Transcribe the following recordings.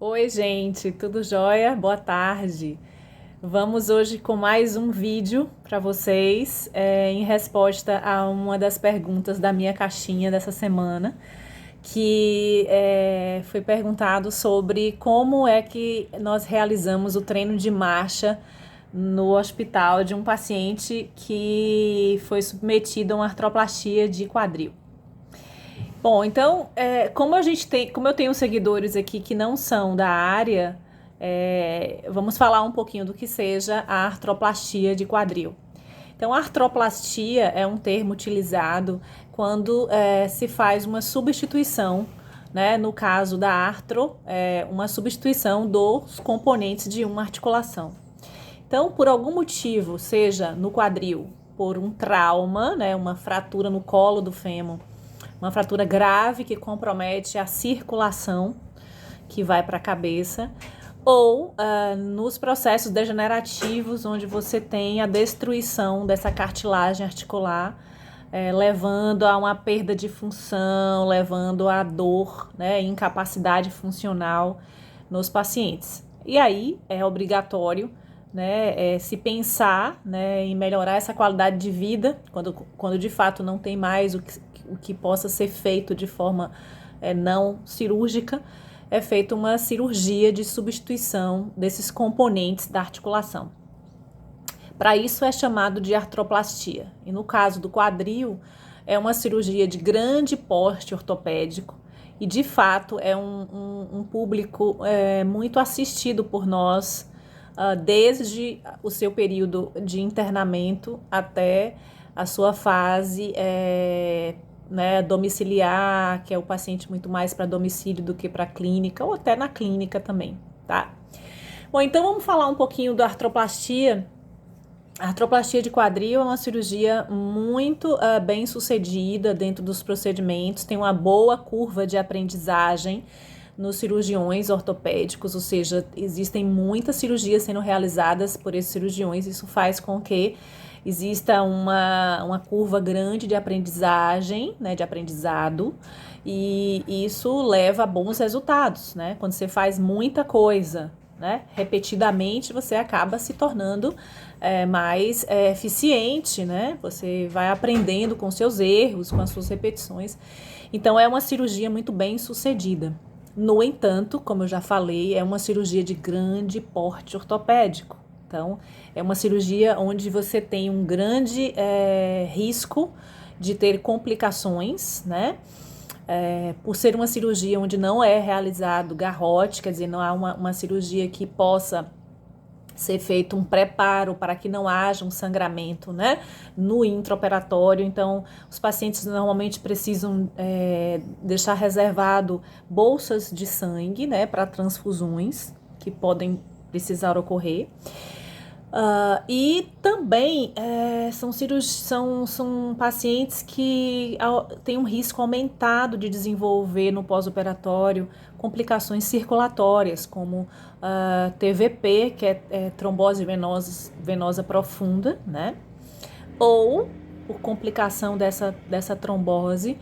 Oi, gente, tudo jóia? Boa tarde. Vamos hoje com mais um vídeo para vocês, em resposta a uma das perguntas da minha caixinha dessa semana, que foi perguntado sobre como é que nós realizamos o treino de marcha no hospital de um paciente que foi submetido a uma artroplastia de quadril. Bom, então, como eu tenho seguidores aqui que não são da área, vamos falar um pouquinho do que seja a artroplastia de quadril. Então, a artroplastia é um termo utilizado quando se faz uma substituição, né? No caso da artro, uma substituição dos componentes de uma articulação. Então, por algum motivo, seja no quadril, por um trauma, né? Uma fratura no colo do fêmur, uma fratura grave que compromete a circulação que vai para a cabeça, ou nos processos degenerativos, onde você tem a destruição dessa cartilagem articular, levando a uma perda de função, levando a dor, né, incapacidade funcional nos pacientes. E aí é obrigatório, né, se pensar, né, em melhorar essa qualidade de vida, quando de fato não tem mais o que possa ser feito de forma não cirúrgica, é feita uma cirurgia de substituição desses componentes da articulação. Para isso é chamado de artroplastia. E no caso do quadril, é uma cirurgia de grande porte ortopédico e, de fato, é um público muito assistido por nós, desde o seu período de internamento até a sua fase né, domiciliar, que é o paciente muito mais para domicílio do que para clínica, ou até na clínica também, tá? Bom, então vamos falar um pouquinho da artroplastia. A artroplastia de quadril é uma cirurgia muito bem sucedida dentro dos procedimentos, tem uma boa curva de aprendizagem nos cirurgiões ortopédicos, ou seja, existem muitas cirurgias sendo realizadas por esses cirurgiões, isso faz com que exista uma curva grande de aprendizagem, né, de aprendizado, e isso leva a bons resultados, né? Quando você faz muita coisa, né, repetidamente, você acaba se tornando mais eficiente, né? Você vai aprendendo com seus erros, com as suas repetições. Então, é uma cirurgia muito bem sucedida. No entanto, como eu já falei, é uma cirurgia de grande porte ortopédico. Então, é uma cirurgia onde você tem um grande risco de ter complicações, né? Por ser uma cirurgia onde não é realizado garrote, quer dizer, não há uma cirurgia que possa ser feito um preparo para que não haja um sangramento, né, no intraoperatório. Então, os pacientes normalmente precisam deixar reservado bolsas de sangue, né, para transfusões que podem precisar ocorrer. E também são pacientes que têm um risco aumentado de desenvolver no pós-operatório complicações circulatórias, como TVP, que é trombose venosa profunda, né? Ou, por complicação dessa trombose,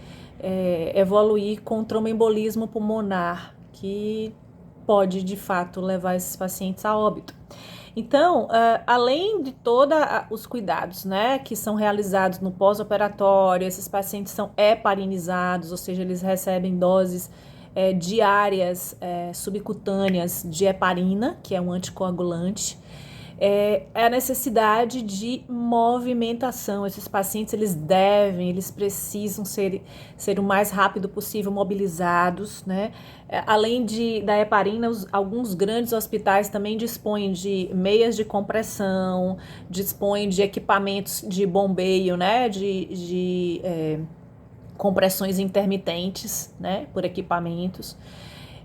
evoluir com tromboembolismo pulmonar, que pode, de fato, levar esses pacientes a óbito. Então, além de todos os cuidados, né, que são realizados no pós-operatório, esses pacientes são heparinizados, ou seja, eles recebem doses diárias subcutâneas de heparina, que é um anticoagulante. É a necessidade de movimentação. Esses pacientes, eles precisam ser o mais rápido possível mobilizados, né? Além da heparina, alguns grandes hospitais também dispõem de meias de compressão, dispõem de equipamentos de bombeio, né? De compressões intermitentes, né? Por equipamentos.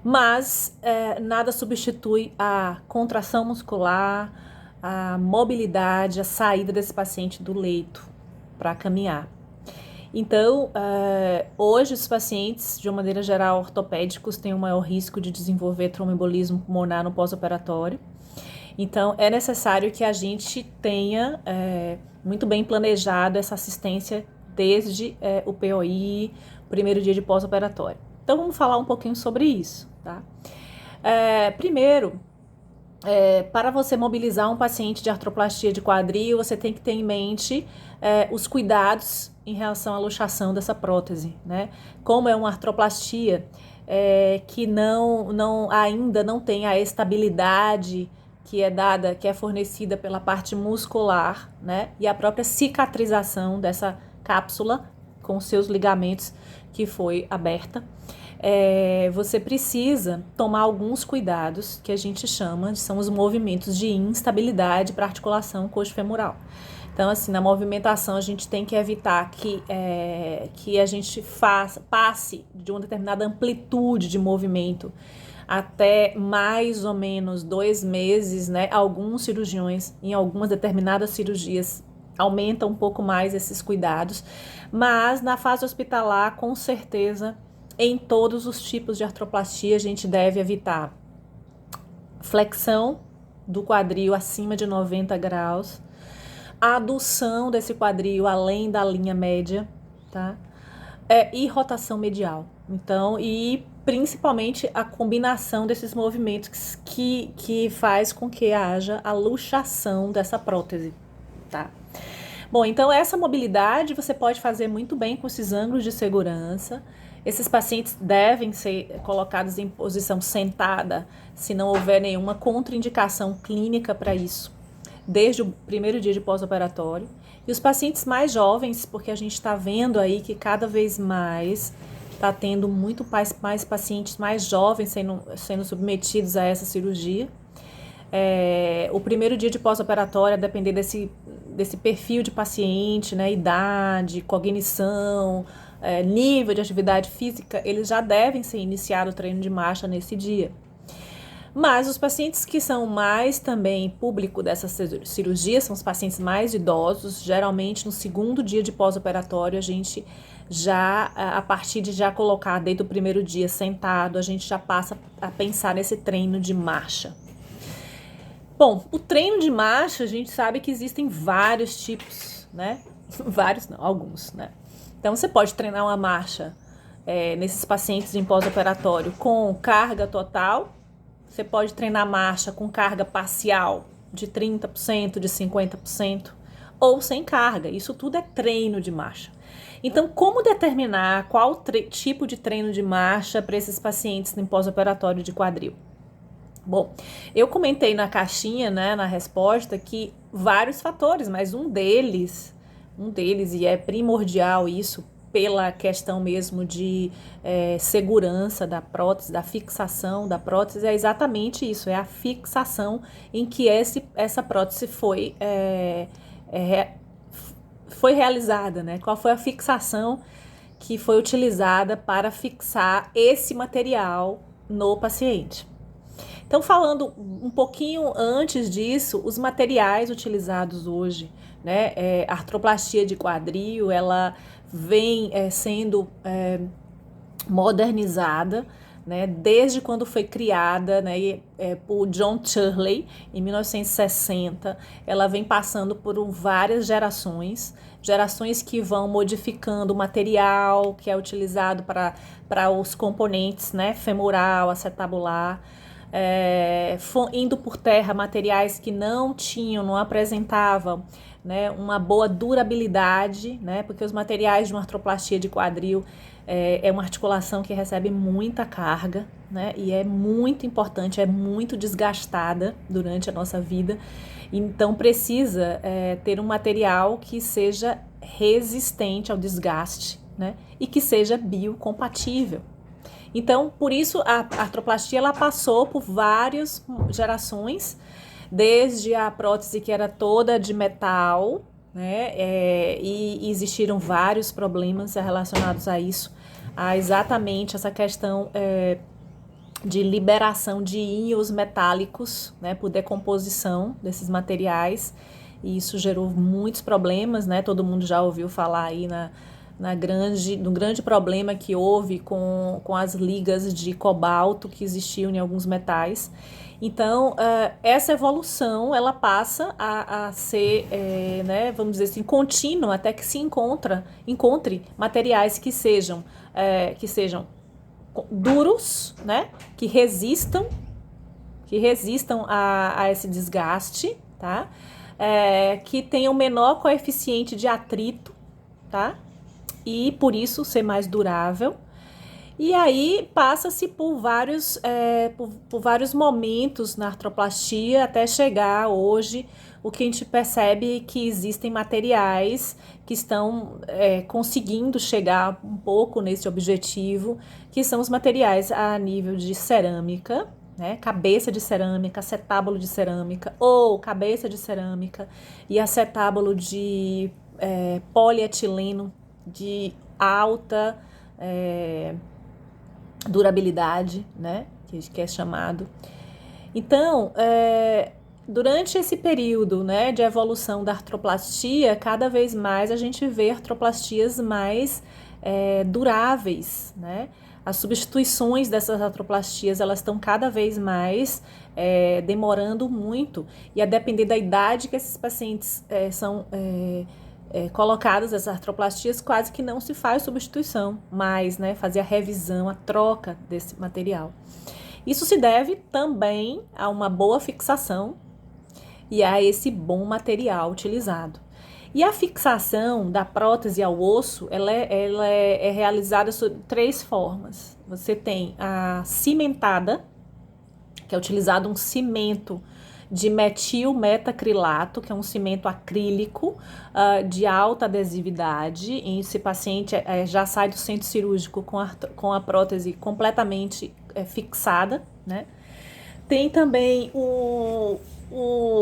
Mas nada substitui a contração muscular, a mobilidade, a saída desse paciente do leito para caminhar. Então, hoje os pacientes, de uma maneira geral, ortopédicos, têm um maior risco de desenvolver tromboembolismo pulmonar no pós-operatório. Então, é necessário que a gente tenha muito bem planejado essa assistência desde o POI, primeiro dia de pós-operatório. Então, vamos falar um pouquinho sobre isso, tá? Primeiro, para você mobilizar um paciente de artroplastia de quadril, você tem que ter em mente os cuidados em relação à luxação dessa prótese, né? Como é uma artroplastia que ainda não tem a estabilidade que é dada, que é fornecida pela parte muscular, né? E a própria cicatrização dessa cápsula com seus ligamentos que foi aberta. Você precisa tomar alguns cuidados que a gente chama, são os movimentos de instabilidade para articulação coxo-femoral. Então, assim, na movimentação a gente tem que evitar que a gente passe de uma determinada amplitude de movimento até mais ou menos 2 meses, né? Alguns cirurgiões, em algumas determinadas cirurgias, aumentam um pouco mais esses cuidados, mas na fase hospitalar, com certeza, em todos os tipos de artroplastia, a gente deve evitar flexão do quadril acima de 90 graus, a adução desse quadril além da linha média, tá? E rotação medial. Então, e principalmente a combinação desses movimentos que faz com que haja a luxação dessa prótese, tá? Bom, então essa mobilidade você pode fazer muito bem com esses ângulos de segurança. Esses pacientes devem ser colocados em posição sentada se não houver nenhuma contraindicação clínica para isso, desde o primeiro dia de pós-operatório. E os pacientes mais jovens, porque a gente está vendo aí que cada vez mais está tendo muito mais pacientes mais jovens sendo submetidos a essa cirurgia. O primeiro dia de pós-operatório, a depender desse perfil de paciente, né, idade, cognição, nível de atividade física, eles já devem ser iniciado o treino de marcha nesse dia. Mas os pacientes que são mais também público dessa cirurgia são os pacientes mais idosos. Geralmente no segundo dia de pós-operatório a gente já, a partir de já colocar desde o primeiro dia sentado, a gente já passa a pensar nesse treino de marcha. Bom, o treino de marcha, a gente sabe que existem vários tipos, né? Vários não, alguns, né? Então você pode treinar uma marcha nesses pacientes em pós-operatório com carga total. Você pode treinar marcha com carga parcial de 30%, de 50%, ou sem carga. Isso tudo é treino de marcha. Então, como determinar qual tipo de treino de marcha para esses pacientes em pós-operatório de quadril? Bom, eu comentei na caixinha, né, na resposta, que vários fatores, mas um deles, e é primordial isso, pela questão mesmo de segurança da prótese, da fixação da prótese, é exatamente isso, é a fixação em que essa prótese foi realizada, né? Qual foi a fixação que foi utilizada para fixar esse material no paciente. Então, falando um pouquinho antes disso, os materiais utilizados hoje, né? A artroplastia de quadril, ela vem sendo modernizada, né, desde quando foi criada, né, por John Shirley em 1960. Ela vem passando por várias gerações que vão modificando o material que é utilizado para os componentes, né, femoral, acetabular, indo por terra materiais que não apresentavam, né, uma boa durabilidade, né, porque os materiais de uma artroplastia de quadril é uma articulação que recebe muita carga, né, e é muito importante, é muito desgastada durante a nossa vida, então precisa ter um material que seja resistente ao desgaste, né, e que seja biocompatível. Então, por isso a artroplastia ela passou por várias gerações, desde a prótese que era toda de metal, né, e existiram vários problemas relacionados a isso, a exatamente essa questão de liberação de íons metálicos, né, por decomposição desses materiais, e isso gerou muitos problemas, né, todo mundo já ouviu falar aí no grande problema que houve com as ligas de cobalto que existiam em alguns metais. Então, essa evolução, ela passa a ser, né, vamos dizer assim, contínua, até que se encontre materiais que sejam duros, né, que resistam que resistam a esse desgaste, tá? Que tenham menor coeficiente de atrito, tá? E por isso ser mais durável. E aí passa-se por vários momentos na artroplastia até chegar hoje o que a gente percebe que existem materiais que estão conseguindo chegar um pouco nesse objetivo, que são os materiais a nível de cerâmica, né? Cabeça de cerâmica, acetábulo de cerâmica ou cabeça de cerâmica e acetábulo de polietileno de alta durabilidade, né? Que é chamado. Então, durante esse período, né, de evolução da artroplastia, cada vez mais a gente vê artroplastias mais duráveis, né? As substituições dessas artroplastias, elas estão cada vez mais demorando muito, e a depender da idade que esses pacientes são colocadas, as artroplastias, quase que não se faz substituição, mas, né, fazer a revisão, a troca desse material. Isso se deve também a uma boa fixação e a esse bom material utilizado. E a fixação da prótese ao osso, ela é realizada de 3 formas. Você tem a cimentada, que é utilizado um cimento de metil metacrilato, que é um cimento acrílico de alta adesividade. E esse paciente já sai do centro cirúrgico com a prótese completamente fixada, né? Tem também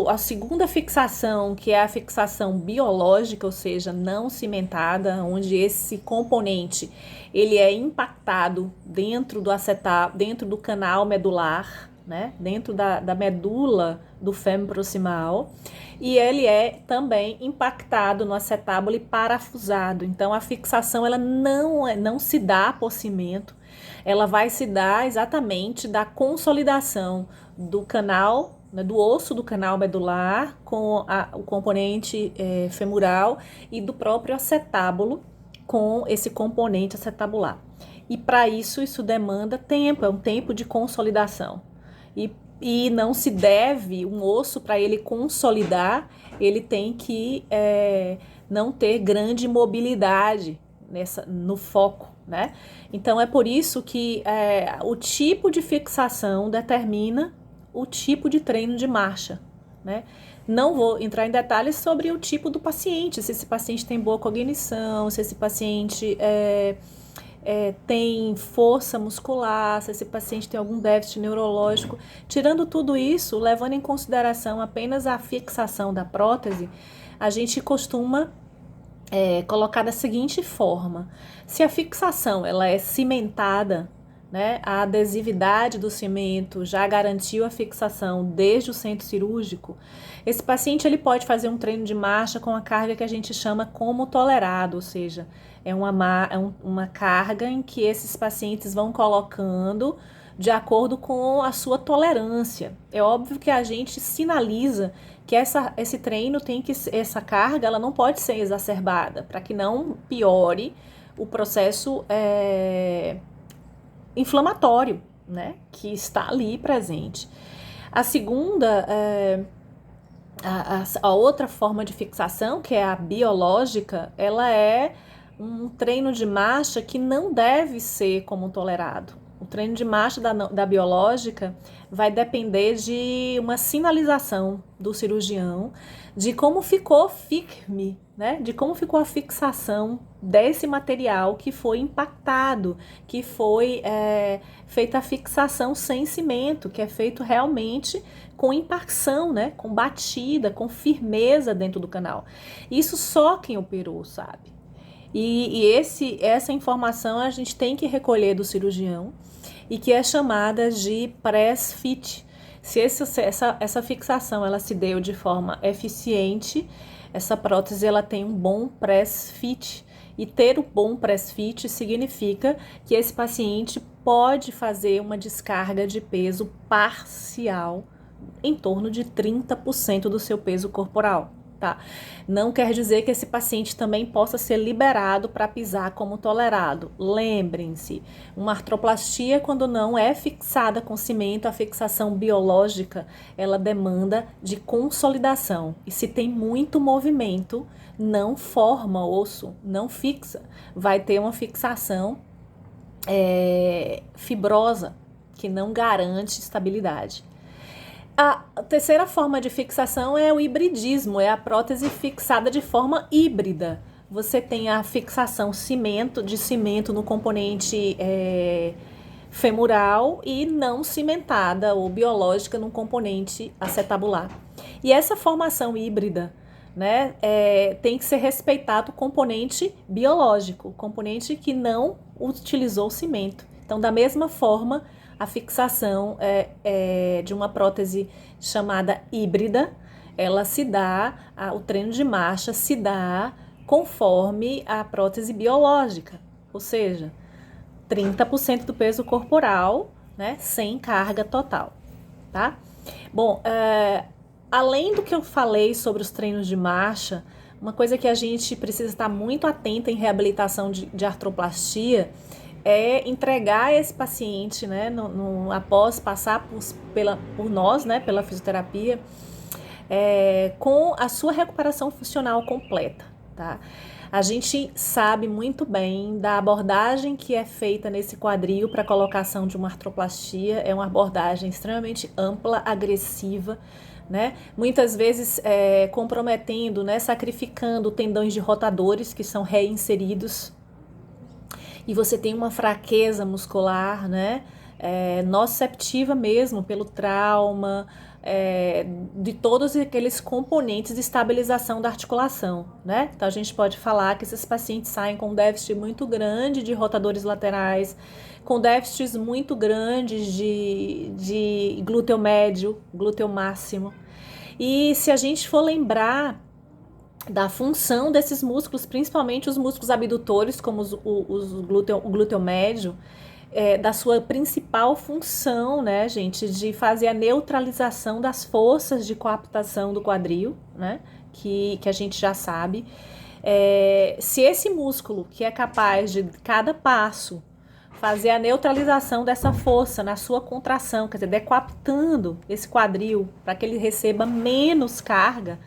a segunda fixação, que é a fixação biológica, ou seja, não cimentada, onde esse componente ele é impactado dentro do canal medular, né? Dentro da medula do fêmur proximal, e ele é também impactado no acetábulo e parafusado. Então a fixação ela não se dá por cimento, ela vai se dar exatamente da consolidação do canal, né, do osso do canal medular com o componente femoral e do próprio acetábulo com esse componente acetabular. E para isso demanda tempo, é um tempo de consolidação. E não se deve, um osso, para ele consolidar, ele tem que não ter grande mobilidade no foco, né? Então é por isso que o tipo de fixação determina o tipo de treino de marcha, né? Não vou entrar em detalhes sobre o tipo do paciente, se esse paciente tem boa cognição, se esse paciente tem força muscular, se esse paciente tem algum déficit neurológico. Tirando tudo isso, levando em consideração apenas a fixação da prótese, a gente costuma colocar da seguinte forma: se a fixação ela é cimentada, né, a adesividade do cimento já garantiu a fixação desde o centro cirúrgico, esse paciente ele pode fazer um treino de marcha com a carga que a gente chama como tolerado, ou seja, é uma carga em que esses pacientes vão colocando de acordo com a sua tolerância. É óbvio que a gente sinaliza que esse treino essa carga ela não pode ser exacerbada, para que não piore o processo inflamatório, né, que está ali presente. A segunda, a outra forma de fixação, que é a biológica, ela é um treino de marcha que não deve ser como tolerado. O treino de marcha da biológica vai depender de uma sinalização do cirurgião de como ficou firme, né? De como ficou a fixação desse material que foi impactado, que foi feita a fixação sem cimento, que é feito realmente com impacção, né? Com batida, com firmeza dentro do canal. Isso só quem operou sabe. E essa informação a gente tem que recolher do cirurgião e que é chamada de press fit. Se essa fixação ela se deu de forma eficiente, essa prótese ela tem um bom press fit. E ter o bom press fit significa que esse paciente pode fazer uma descarga de peso parcial em torno de 30% do seu peso corporal. Tá? Não quer dizer que esse paciente também possa ser liberado para pisar como tolerado. Lembrem-se, uma artroplastia, quando não é fixada com cimento, a fixação biológica, ela demanda de consolidação. E se tem muito movimento, não forma osso, não fixa. Vai ter uma fixação fibrosa, que não garante estabilidade. A terceira forma de fixação é o hibridismo, é a prótese fixada de forma híbrida. Você tem a fixação de cimento no componente femoral e não cimentada ou biológica no componente acetabular. E essa formação híbrida, né, tem que ser respeitado o componente biológico, o componente que não utilizou cimento. Então, da mesma forma, a fixação de uma prótese chamada híbrida, ela se dá, o treino de marcha se dá conforme a prótese biológica, ou seja, 30% do peso corporal, né, sem carga total, tá? Bom, além do que eu falei sobre os treinos de marcha, uma coisa que a gente precisa estar muito atenta em reabilitação de artroplastia é entregar esse paciente, né, após passar por nós, né, pela fisioterapia, com a sua recuperação funcional completa, tá? A gente sabe muito bem da abordagem que é feita nesse quadril para colocação de uma artroplastia, é uma abordagem extremamente ampla, agressiva, né? Muitas vezes comprometendo, né, sacrificando tendões de rotadores que são reinseridos, e você tem uma fraqueza muscular, né, nociceptiva mesmo pelo trauma, de todos aqueles componentes de estabilização da articulação, né? Então a gente pode falar que esses pacientes saem com um déficit muito grande de rotadores laterais, com déficits muito grandes de glúteo médio, glúteo máximo. E se a gente for lembrar da função desses músculos, principalmente os músculos abdutores, como o glúteo médio, da sua principal função, né, gente, de fazer a neutralização das forças de coaptação do quadril, né, que a gente já sabe. Se esse músculo, que é capaz de cada passo fazer a neutralização dessa força na sua contração, quer dizer, decoaptando esse quadril para que ele receba menos carga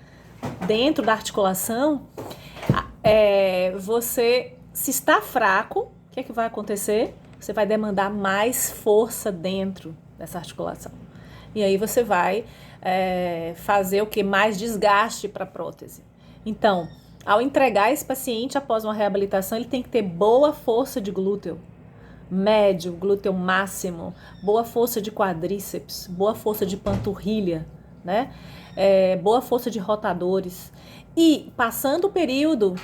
dentro da articulação, você, se está fraco, o que é que vai acontecer? Você vai demandar mais força dentro dessa articulação. E aí você vai fazer o que? Mais desgaste para a prótese. Então, ao entregar esse paciente após uma reabilitação, ele tem que ter boa força de glúteo médio, glúteo máximo, boa força de quadríceps, boa força de panturrilha, né? Boa força de rotadores. E passando o período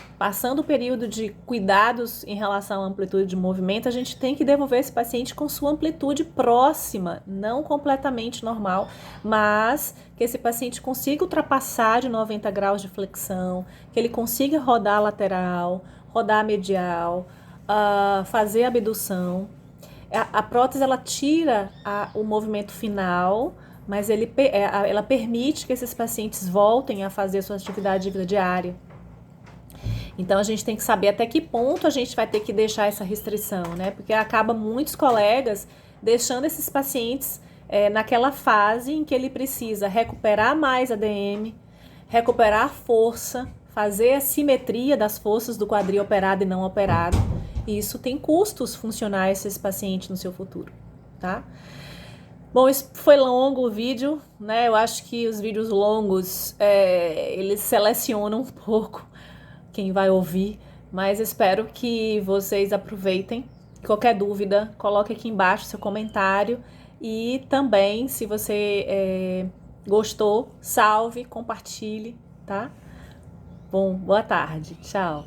de cuidados em relação à amplitude de movimento, a gente tem que devolver esse paciente com sua amplitude próxima, não completamente normal, mas que esse paciente consiga ultrapassar de 90 graus de flexão, que ele consiga rodar lateral, rodar medial, fazer abdução. A prótese, ela tira o movimento final, mas ela permite que esses pacientes voltem a fazer a sua atividade de vida diária. Então, a gente tem que saber até que ponto a gente vai ter que deixar essa restrição, né? Porque acaba muitos colegas deixando esses pacientes naquela fase em que ele precisa recuperar mais ADM, recuperar força, fazer a simetria das forças do quadril operado e não operado. E isso tem custos funcionais para esse paciente no seu futuro, tá? Bom, isso foi longo o vídeo, né? Eu acho que os vídeos longos, eles selecionam um pouco quem vai ouvir, mas espero que vocês aproveitem. Qualquer dúvida, coloque aqui embaixo seu comentário e também, se você gostou, salve, compartilhe, tá? Bom, boa tarde, tchau.